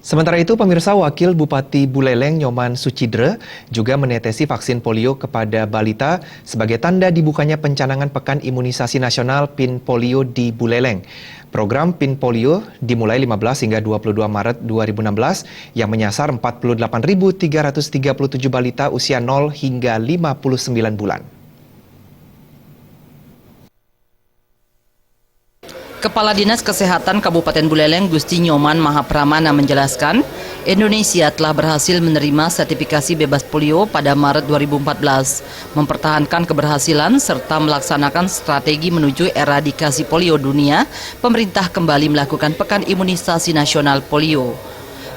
Sementara itu, pemirsa, Wakil Bupati Buleleng Nyoman Sucidre juga menetesi vaksin polio kepada balita sebagai tanda dibukanya pencanangan Pekan Imunisasi Nasional PIN Polio di Buleleng. Program PIN Polio dimulai 15 hingga 22 Maret 2016 yang menyasar 48.337 balita usia 0 hingga 59 bulan. Kepala Dinas Kesehatan Kabupaten Buleleng Gusti Nyoman Mahapramana menjelaskan, Indonesia telah berhasil menerima sertifikasi bebas polio pada Maret 2014, mempertahankan keberhasilan serta melaksanakan strategi menuju eradikasi polio dunia. Pemerintah kembali melakukan Pekan Imunisasi Nasional Polio.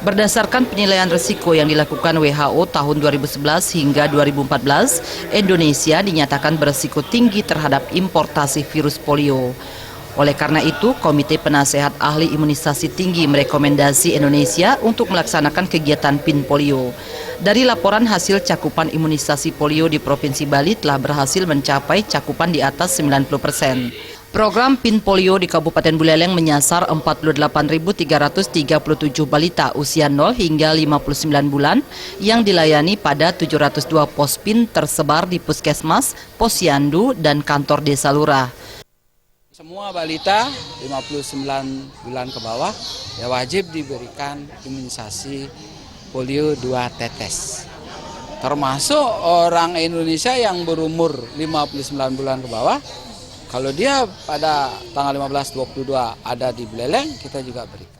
Berdasarkan penilaian risiko yang dilakukan WHO tahun 2011 hingga 2014, Indonesia dinyatakan berisiko tinggi terhadap importasi virus polio. Oleh karena itu, Komite Penasehat Ahli Imunisasi Tinggi merekomendasi Indonesia untuk melaksanakan kegiatan PIN Polio. Dari laporan hasil cakupan imunisasi polio di Provinsi Bali telah berhasil mencapai cakupan di atas 90%. Program PIN Polio di Kabupaten Buleleng menyasar 48.337 balita usia 0 hingga 59 bulan yang dilayani pada 702 pos PIN tersebar di Puskesmas, Posyandu, dan kantor desa lurah. Semua balita 59 bulan ke bawah ya wajib diberikan imunisasi polio 2 tetes. Termasuk orang Indonesia yang berumur 59 bulan ke bawah, kalau dia pada tanggal 15-22 ada di Buleleng, kita juga berikan.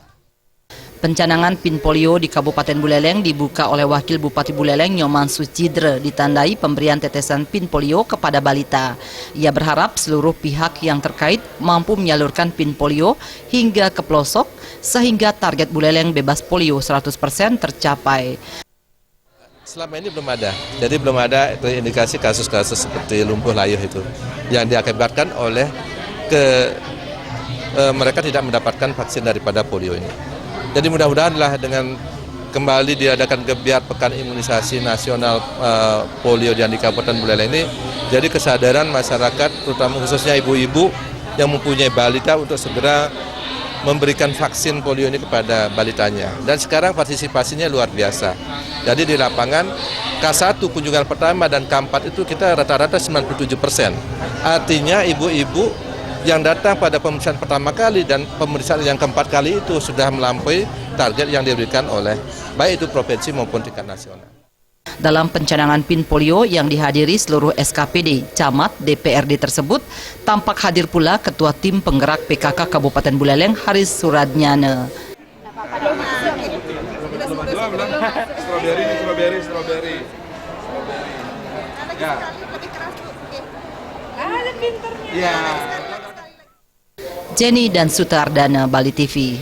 Pencanangan PIN Polio di Kabupaten Buleleng dibuka oleh Wakil Bupati Buleleng Nyoman Sucidre ditandai pemberian tetesan PIN Polio kepada balita. Ia berharap seluruh pihak yang terkait mampu menyalurkan PIN Polio hingga ke pelosok sehingga target Buleleng bebas polio 100% tercapai. Selama ini belum ada, jadi belum ada indikasi kasus-kasus seperti lumpuh layuh itu yang diakibatkan oleh mereka tidak mendapatkan vaksin daripada polio ini. Jadi mudah-mudahanlah dengan kembali diadakan gebiar Pekan Imunisasi Nasional Polio di Kabupaten Buleleng ini, jadi kesadaran masyarakat, terutama khususnya ibu-ibu yang mempunyai balita untuk segera memberikan vaksin polio ini kepada balitanya. Dan sekarang partisipasinya luar biasa. Jadi di lapangan K1 kunjungan pertama dan K4 itu kita rata-rata 97%. Artinya ibu-ibu yang datang pada pemeriksaan pertama kali dan pemeriksaan yang keempat kali itu sudah melampaui target yang diberikan oleh baik itu provinsi maupun tingkat nasional. Dalam pencanangan PIN Polio yang dihadiri seluruh SKPD, Camat, DPRD tersebut, tampak hadir pula Ketua Tim Penggerak PKK Kabupaten Buleleng Haris Suradnyana. Strawberry. Ya. Jenny dan Sutardana, Bali TV.